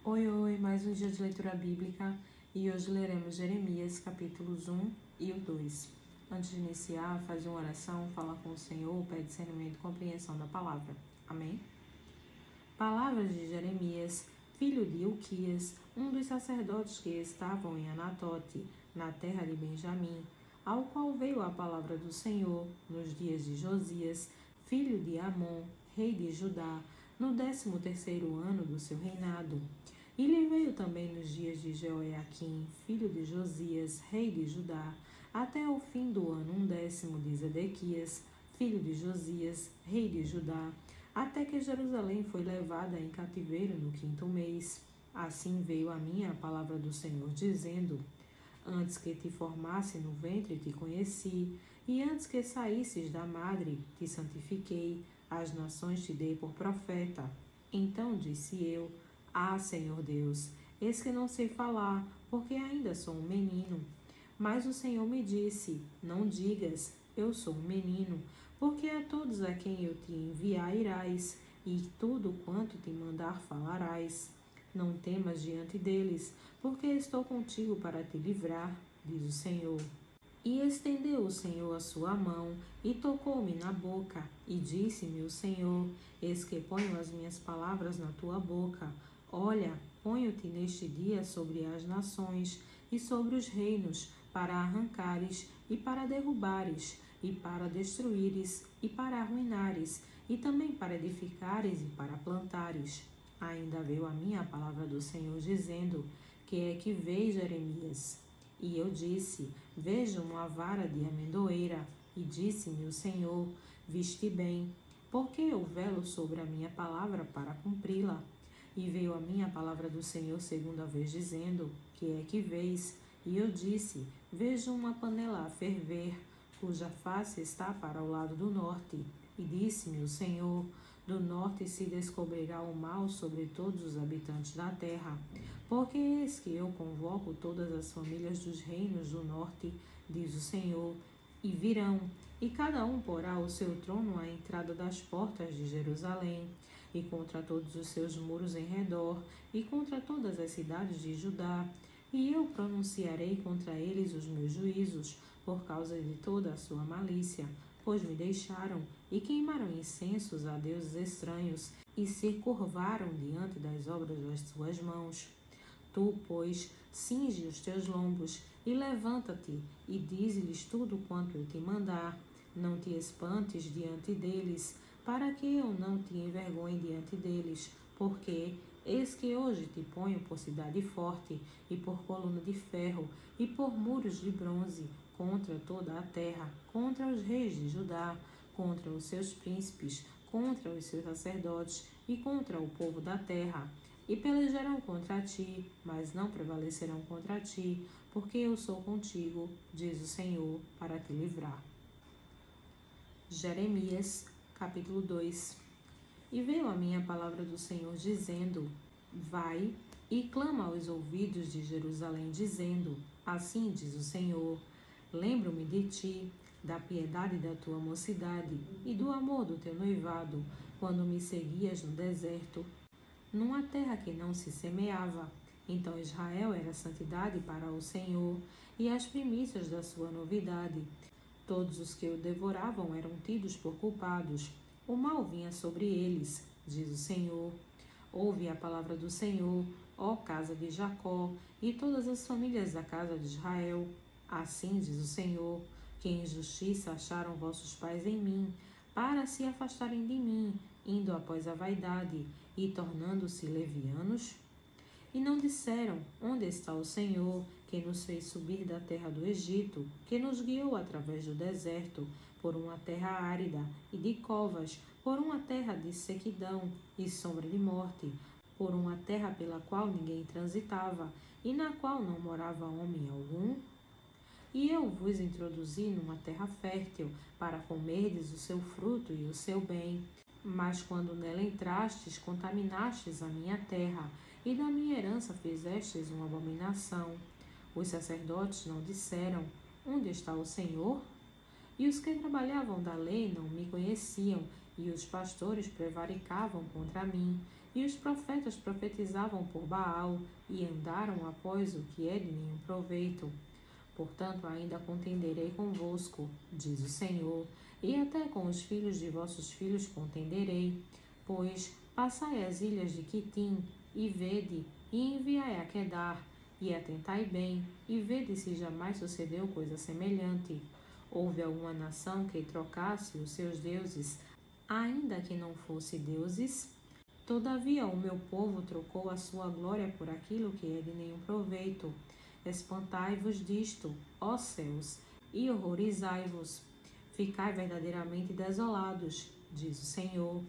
Oi, oi, mais um dia de leitura bíblica e hoje leremos Jeremias capítulos 1 e o 2. Antes de iniciar, faz uma oração, fala com o Senhor, pede discernimento e compreensão da palavra. Amém? Palavras de Jeremias, filho de Ilquias, um dos sacerdotes que estavam em Anatote, na terra de Benjamim, ao qual veio a palavra do Senhor nos dias de Josias, filho de Amon, rei de Judá, no 13º ano do seu reinado. E lhe veio também nos dias de Jeoiaquim, filho de Josias, rei de Judá, até o fim do ano 10º de Zedequias, filho de Josias, rei de Judá, até que Jerusalém foi levada em cativeiro no 5º mês. Assim veio a mim a palavra do Senhor, dizendo: Antes que te formasse no ventre te conheci, e antes que saísses da madre te santifiquei, as nações te dei por profeta. Então disse eu: Ah, Senhor Deus, eis que não sei falar, porque ainda sou um menino. Mas o Senhor me disse: Não digas, eu sou um menino, porque a todos a quem eu te enviar irás, e tudo quanto te mandar falarás. Não temas diante deles, porque estou contigo para te livrar, diz o Senhor. E estendeu o Senhor a sua mão, e tocou-me na boca, e disse-me o Senhor: Eis que ponho as minhas palavras na tua boca. Olha, ponho-te neste dia sobre as nações e sobre os reinos, para arrancares e para derrubares, e para destruíres e para arruinares, e também para edificares e para plantares. Ainda veio a mim a palavra do Senhor, dizendo: Que é que vês, Jeremias? E eu disse: Vejo uma vara de amendoeira. E disse-me o Senhor: Viste bem, porque eu velo sobre a minha palavra para cumpri-la. E veio a mim a palavra do Senhor segunda vez, dizendo: Que é que vês? E eu disse: Vejo uma panela a ferver, cuja face está para o lado do norte. E disse-me o Senhor: Do norte se descobrirá o mal sobre todos os habitantes da terra. Porque eis que eu convoco todas as famílias dos reinos do norte, diz o Senhor, e virão, e cada um porá o seu trono à entrada das portas de Jerusalém, e contra todos os seus muros em redor, e contra todas as cidades de Judá. E eu pronunciarei contra eles os meus juízos, por causa de toda a sua malícia, pois me deixaram e queimaram incensos a deuses estranhos, e se curvaram diante das obras das suas mãos. Tu, pois, cinge os teus lombos, e levanta-te, e dize-lhes tudo quanto eu te mandar. Não te espantes diante deles, para que eu não te envergonhe diante deles, porque eis que hoje te ponho por cidade forte, e por coluna de ferro, e por muros de bronze, contra toda a terra, contra os reis de Judá, contra os seus príncipes, contra os seus sacerdotes, e contra o povo da terra. E pelejarão contra ti, mas não prevalecerão contra ti, porque eu sou contigo, diz o Senhor, para te livrar. Jeremias, capítulo 2. E veio a mim a palavra do Senhor, dizendo: Vai e clama aos ouvidos de Jerusalém, dizendo: Assim diz o Senhor: Lembro-me de ti, da piedade da tua mocidade e do amor do teu noivado, quando me seguias no deserto, numa terra que não se semeava. Então Israel era santidade para o Senhor, e as primícias da sua novidade. Todos os que o devoravam eram tidos por culpados. O mal vinha sobre eles, diz o Senhor. Ouve a palavra do Senhor, ó casa de Jacó, e todas as famílias da casa de Israel. Assim diz o Senhor, que injustiça acharam vossos pais em mim, para se afastarem de mim, indo após a vaidade e tornando-se levianos? E não disseram: Onde está o Senhor, que nos fez subir da terra do Egito, que nos guiou através do deserto, por uma terra árida e de covas, por uma terra de sequidão e sombra de morte, por uma terra pela qual ninguém transitava, e na qual não morava homem algum? E eu vos introduzi numa terra fértil, para comerdes o seu fruto e o seu bem. Mas quando nela entrastes, contaminastes a minha terra, e da minha herança fizestes uma abominação. Os sacerdotes não disseram: Onde está o Senhor? E os que trabalhavam da lei não me conheciam, e os pastores prevaricavam contra mim, e os profetas profetizavam por Baal, e andaram após o que é de nenhum proveito. Portanto, ainda contenderei convosco, diz o Senhor, e até com os filhos de vossos filhos contenderei. Pois passai as ilhas de Quitim, e vede, e enviai a Quedar, e atentai bem, e vede se jamais sucedeu coisa semelhante. Houve alguma nação que trocasse os seus deuses, ainda que não fosse deuses? Todavia o meu povo trocou a sua glória por aquilo que é de nenhum proveito. Espantai-vos disto, ó céus, e horrorizai-vos. Ficai verdadeiramente desolados, diz o Senhor,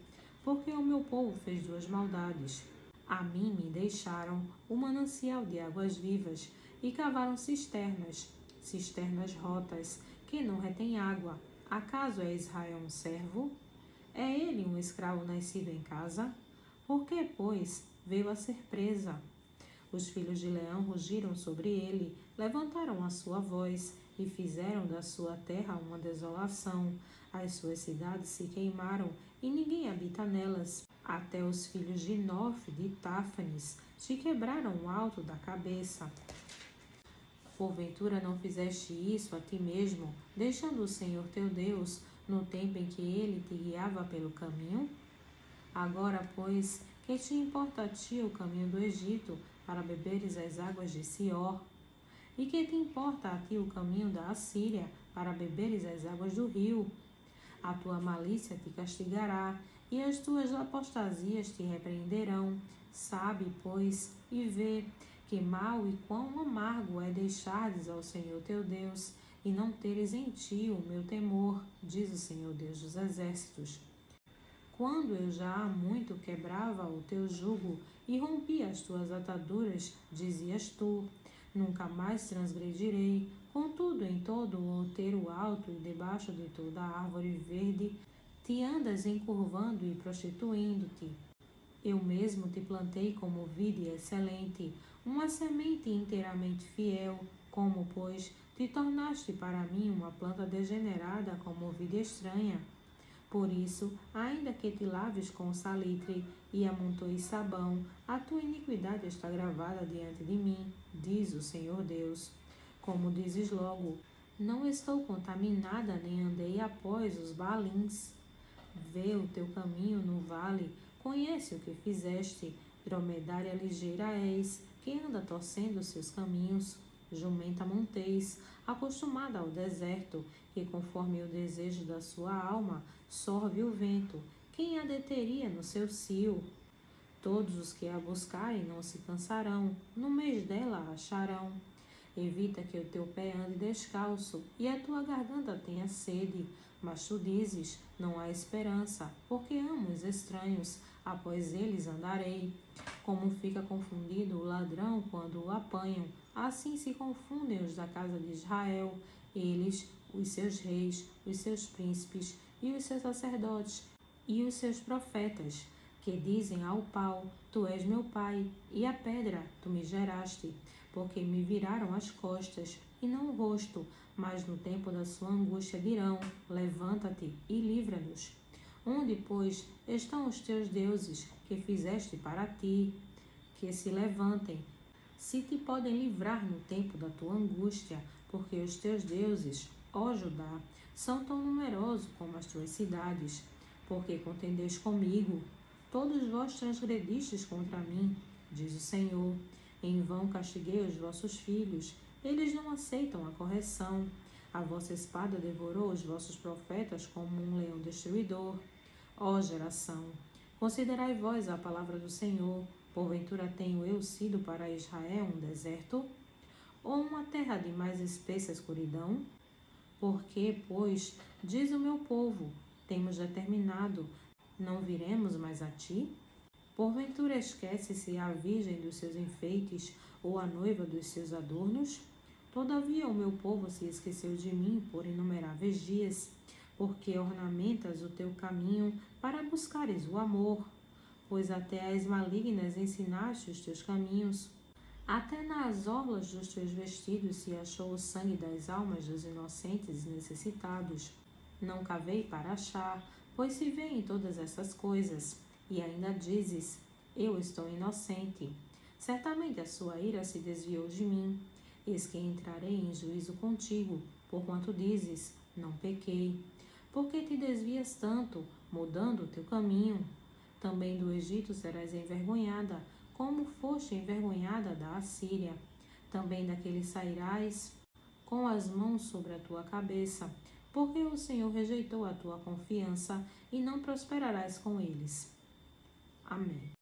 porque o meu povo fez duas maldades. A mim me deixaram o manancial de águas vivas, e cavaram cisternas, cisternas rotas, que não retêm água. Acaso é Israel um servo? É ele um escravo nascido em casa? Por que, pois, veio a ser presa? Os filhos de Leão rugiram sobre ele, levantaram a sua voz e fizeram da sua terra uma desolação. As suas cidades se queimaram e ninguém habita nelas. Até os filhos de Nof, de Táfanes, te quebraram o alto da cabeça. Porventura não fizeste isso a ti mesmo, deixando o Senhor teu Deus, no tempo em que ele te guiava pelo caminho? Agora, pois, que te importa a ti o caminho do Egito, para beberes as águas de Sior? E que te importa a ti o caminho da Assíria, para beberes as águas do rio? A tua malícia te castigará, e as tuas apostasias te repreenderão. Sabe, pois, e vê, que mal e quão amargo é deixardes ao Senhor teu Deus, e não teres em ti o meu temor, diz o Senhor Deus dos exércitos. Quando eu já há muito quebrava o teu jugo e rompia as tuas ataduras, dizias tu, nunca mais transgredirei. Contudo, em todo o outeiro alto e debaixo de toda a árvore verde, te andas encurvando e prostituindo-te. Eu mesmo te plantei como vide excelente, uma semente inteiramente fiel, como, pois, te tornaste para mim uma planta degenerada como vide estranha. Por isso, ainda que te laves com salitre e amontoes sabão, a tua iniquidade está gravada diante de mim, diz o Senhor Deus. Como dizes logo, não estou contaminada nem andei após os Baalins. Vê o teu caminho no vale, conhece o que fizeste, dromedária ligeira és, que anda torcendo os seus caminhos. Jumenta montês, acostumada ao deserto, que conforme o desejo da sua alma, sorve o vento. Quem a deteria no seu cio? Todos os que a buscarem não se cansarão, no mês dela a acharão. Evita que o teu pé ande descalço, e a tua garganta tenha sede. Mas tu dizes, não há esperança, porque amo os estranhos, após eles andarei. Como fica confundido o ladrão quando o apanham, assim se confundem os da casa de Israel, eles, os seus reis, os seus príncipes, e os seus sacerdotes, e os seus profetas, que dizem ao pau, tu és meu pai, e à pedra, tu me geraste, porque me viraram as costas, e não o rosto, mas no tempo da sua angústia dirão, levanta-te e livra-nos. Onde, pois, estão os teus deuses, que fizeste para ti, que se levantem, se te podem livrar no tempo da tua angústia, porque os teus deuses, ó Judá, são tão numerosos como as tuas cidades, porque contendeis comigo. Todos vós transgredistes contra mim, diz o Senhor. Em vão castiguei os vossos filhos, eles não aceitam a correção. A vossa espada devorou os vossos profetas como um leão destruidor. Ó geração, considerai vós a palavra do Senhor. Porventura tenho eu sido para Israel um deserto? Ou uma terra de mais espessa escuridão? Porque, pois, diz o meu povo, temos determinado, não viremos mais a ti? Porventura esquece-se a virgem dos seus enfeites, ou a noiva dos seus adornos? Todavia o meu povo se esqueceu de mim por inumeráveis dias, porque ornamentas o teu caminho para buscares o amor, pois até as malignas ensinaste os teus caminhos. Até nas orlas dos teus vestidos se achou o sangue das almas dos inocentes e necessitados. Não cavei para achar, pois se vê em todas essas coisas. E ainda dizes, Eu estou inocente. Certamente a sua ira se desviou de mim. Eis que entrarei em juízo contigo, porquanto dizes, não pequei. Por que te desvias tanto, mudando o teu caminho? Também do Egito serás envergonhada, como foste envergonhada da Assíria. Também daquele sairás com as mãos sobre a tua cabeça, porque o Senhor rejeitou a tua confiança e não prosperarás com eles. Amém.